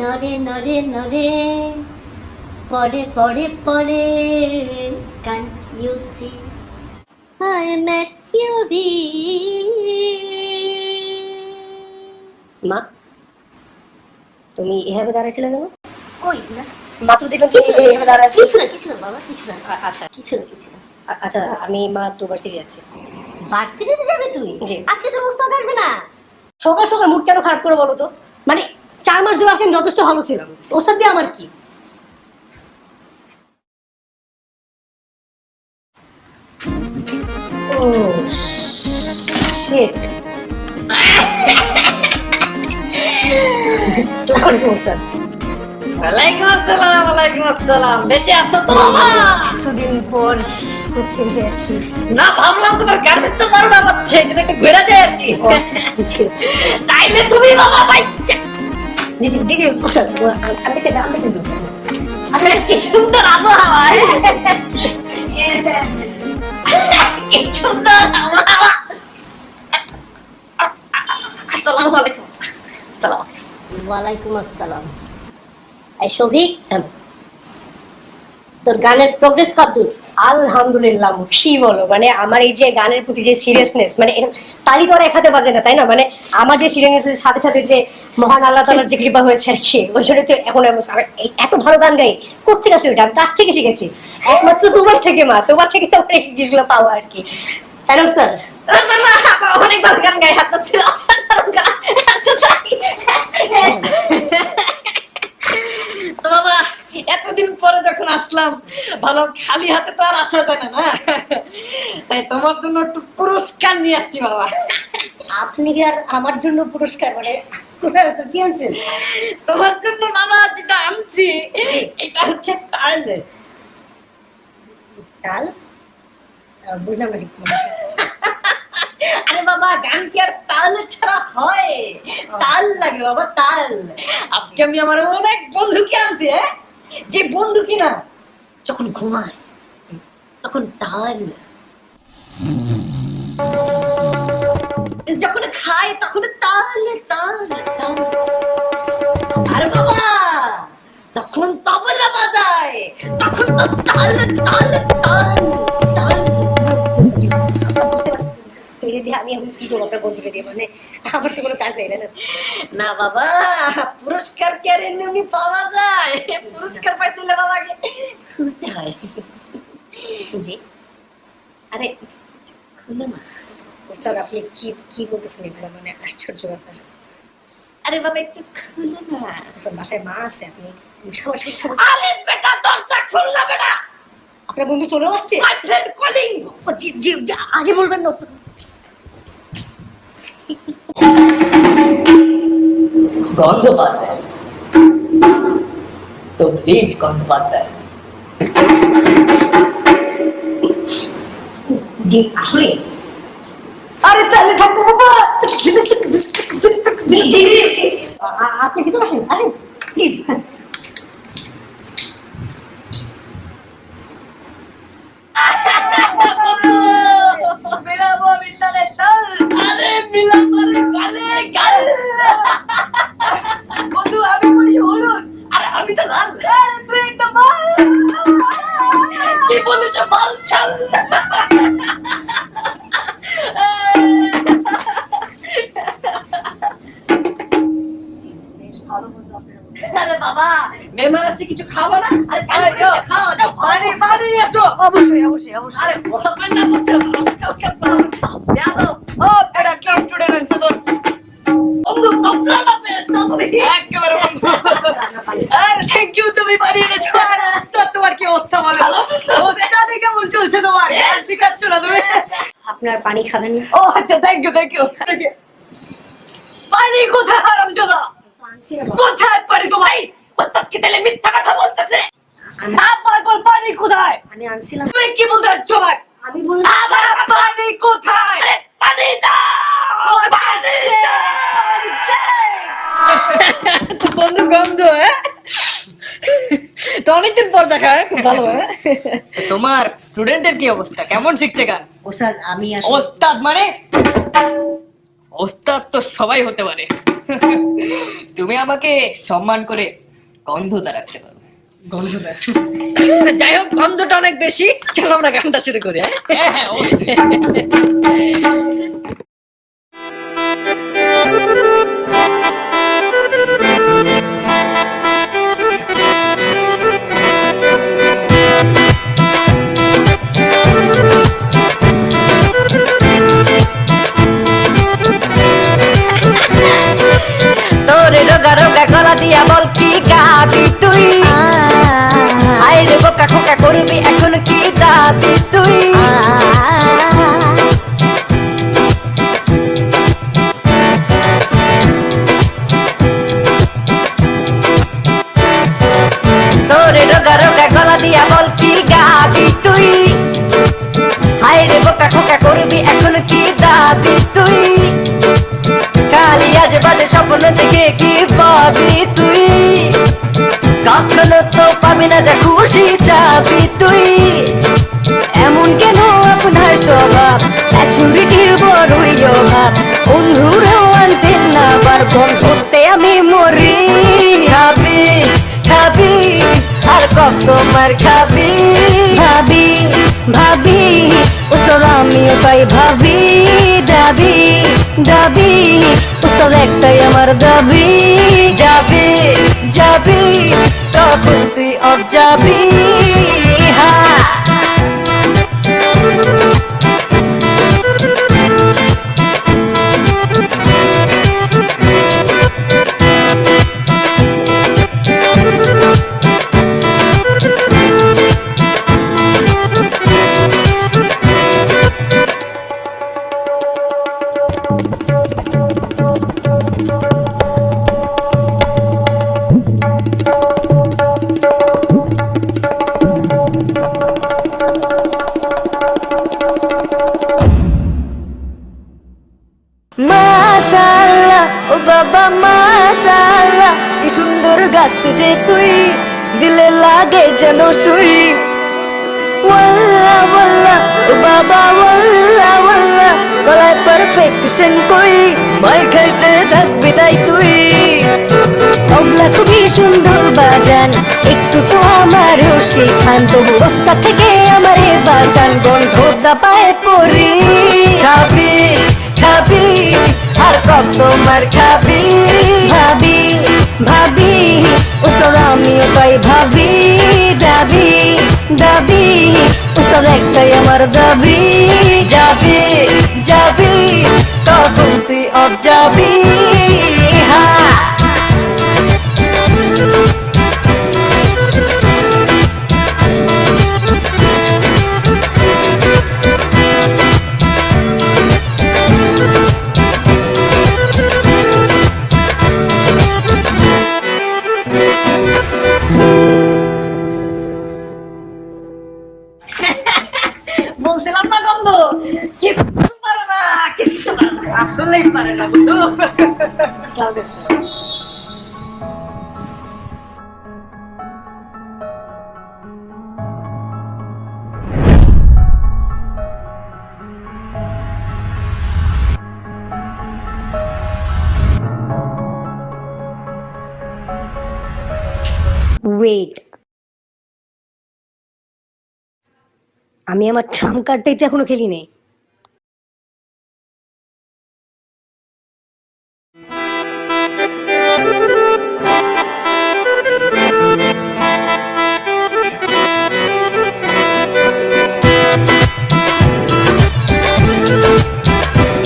নরে নরে নরে পরে পরে পরে can't you see I met you be মা তুমি এভাবে দাঁড়াইছিলে কেন? কই না মাত্র দেখলাম কিছু এভাবে দাঁড়ায় কিছু না বাবা কিছু না আচ্ছা কিছু না আচ্ছা আমি মা তো ভার্সিটি যাচ্ছি। ভার্সিটিতে যাবে তুই? জি। আজকে তোর ওস্তাদ আসবে না? সকাল সকাল মুড কেন খারাপ করে বলো তো? মানে 4 মাস ধরে আসেন যথেষ্ট ভালো ছিলাম, ওস্তাদ দিয়ে আমার কি? ও শিট। আসসালামু আলাইকুম ওস্তাদ। ওয়ালাইকুম আসসালাম। ওয়ালাইকুম আসসালাম। বেঁচে আছো তো বাবা? এতদিন পর না, ভাবলাম তোমার গাড়ির তো 12টা বাজছে, এটা একটু ঘুরে যায় আর কি। তাইলে তুমি বাবা বাইচা দিদি দিদি ওস্তাদ আমি চাই আসলে কি সুন্দর আবহাওয়া, কি সুন্দর আবহাওয়া। আসসালামু আলাইকুম। আসসালাম। ওয়ালাইকুম আসসালাম। এই শফিক, হ্যাঁ তোর গানের প্রোগ্রেস কতদূর? আলহামদুলিল্লাহ। কি বলো, মানে আমার এই যে গানের প্রতি যে সিরিয়াসনেস, মানে তারই তো আর একাতে বাজে না, তাই না? মানে আমার যে সিরিয়াসনেসের সাথে সাথে যে মহান আল্লাহ তাআলার যে কৃপা হয়েছে আর কি, ওই জন্য তো এখন এত ভালো গান গাই। কোথেকে আসলে এটা আমি কার থেকে শিখেছি? একমাত্র তোমার থেকে মা, তোমার থেকে তো এই জিনিসগুলো পাওয়া আর কি, তাই না স্যার? না না, অনেক ভালো গান গাই, হাত ছিল অসাধারণ গান। আচ্ছা তাই তো বাবা, এতদিন পরে যখন আসলাম, ভালো খালি হাতে তো আর আসা যায় না, তাই তোমার জন্য একটু পুরস্কার নিয়ে আসছি বাবা। আপনি কি আর আমার জন্য পুরস্কার, মানে কোথায় আছে, কি আনছেন? তোমার জন্য বাবা যেটা আনছি এটা হচ্ছে তাল। তাল? বুঝলাম না ঠিক। আরে বাবা, গান কি আর তাল ছাড়া হয়? তাল লাগে বাবা, তাল। আজকে আমি আমার অনেক বন্ধুকে আনছি, যে বন্ধু কিনা যখন ঘুমায় তখন তাল, যখন খায় তখন তাল তাল তাল। আর বাবা যখন তবলা বাজায় তখন তো তাল তাল তাল তাল। আমি এখন কি করবো আপনার বন্ধুকে দিয়ে? মানে আমার তো কোনো কাজ নেই, তাই না? না বাবা, পুরস্কার কি আর এমনি পাওয়া যায়? পুরস্কার পাইতে হলে বাবাকে খুলতে হয়। জি আরে খুলে না। ওস্তাদ আপনি কি কি বলতেছেন এগুলো? মানে আশ্চর্য ব্যাপার। আরে বাবা একটু খুলে না। ওস্তাদ বাসায় মা আছে, আপনি আরে বেটা দরজা খুল না বেটা। আপনার বন্ধু চলেও আসছে? My friend calling. ও জি জি জি, আগে বলবেন না ওস্তাদ। গন্ধোপাধ্যায় তো প্লিজ গন্ধোপাধ্যায়। জি আসলে আরে তাহলে থাকবো বাবা। আপনি ভিতরে আসেন, আসেন প্লিজ। মিলাবো মিলালে তাল। আরে মিলাবো গালে গাল। বন্ধু আমি বলছি হলুদ, আরে আমি তো লাল। আরে তুই একটা মাল। কি বলিস মাল ছাল। আরে বাবা, মেহমান আসছে, কিছু খাবো না? আরে পানি খাও, যাও পানি পানি এসো। অবশ্যই অবশ্যই অবশ্যই। আরে বড় পান্না করছো, কালকে খাও। যাও ও এটা কি স্টুডেন্ট আছে তো বন্ধু তপলাটা বেশ তাড়াতাড়ি একেবারে বন্ধু। আরে থ্যাংক ইউ, তুমি পানি এনেছো। তো তোমার কি অবস্থা বলো? ওস্তাদি কেমন চলছে তোমার? শিখাচ্ছ না তুমি? আপনার পানি খাবেন না? ও আচ্ছা, থ্যাংক ইউ থ্যাংক ইউ। পানি কোথায় হারামজাদা? কোথায় পানি তো ভাই? ওস্তাদ কি তাহলে মিথ্যা কথা বলতেছে? আবার বল পানি কোথায়? আমি আনছিলাম। তুমি কি বলতে চাচ্ছ ভাই? আমি বল আবার পানি কোথায়? আরে পানি দাও, পানি দাও। বন্ধু গন্ধ, তো অনেকদিন পর দেখা, খুব ভালো। তোমার স্টুডেন্টের কি অবস্থা, কেমন শিখছে গান? ওস্তাদ আমি আসলে ওস্তাদ মানে ওস্তাদ তো সবাই হতে পারে, তুমি আমাকে সম্মান করে গন্ধটা রাখতে পারো। গন্ধটা যাই হোক, গন্ধটা অনেক বেশি। চলো আমরা গানটা শুরু করি। হ্যাঁ হ্যাঁ অবশ্যই। তোরে রোগা রোগা গলা দিয়া বল কি গাবি তুই? আয় রে বোকা খোকা করবি এখন কি দাবি তুই? তোরে রোগা রোগা গলা দিয়া বল কি গাবি তুই? আয় রে বোকা খোকা করবি এখন কি দাবি তুই? কালি আজ বাজে স্বপ্ন দেখে কি পাবি তুই? কখনো তো পাবি না যা খুশি চাবি তুই। এমন কেন আপনার স্বভাব, ম্যাচুরিটির বড়ই অভাব। বন্ধুরাও আনছেন না বার, বন্ধুত্বে আমি মরি। খাবি খাবি আর কত মার খাবি? ভাবি ভাবি উস্তাদ আমিও তাই ভাবি। দাবি দাবি উস্তাদ একটাই আমার দাবি। যাবি যাবি কখন তুই অফ যাবি? হ্যাঁ মাশাআল্লাহ ও বাবা মাশাআল্লাহ, কি সুন্দর গাছ যে তুই, দিলে লাগে যেন সুই। ওয়াল্লাহ ওয়াল্লাহ ও বাবা ওয়াল্লাহ ওয়াল্লাহ, গলায় পারফেকশন কই, মাই খাইতে থাকবি তাই তুই। তবলা খুবই সুন্দর বাজান, একটু তো আমারও শেখান, তবু রাস্তা থেকে আমারে বাঁচান, গন্ধটা পায়ে পড়ি। খাবি খাবি আর কত মার খাবি? ভাবি ভাবি উস্তাদ আমিও তাই ভাবি। দাবি দাবি উস্তাদ একটাই আমার দাবি। যাবি যাবি কখন তুই অফ যাবি? হ্যাঁ বলছিলাম না গন্ধ কিছু পারে না, কিছু আসলেই পারে না বন্ধু। ওয়েট, আমি আমার ট্রাম্প কার্ডটাই তো এখনো খেলি নাই।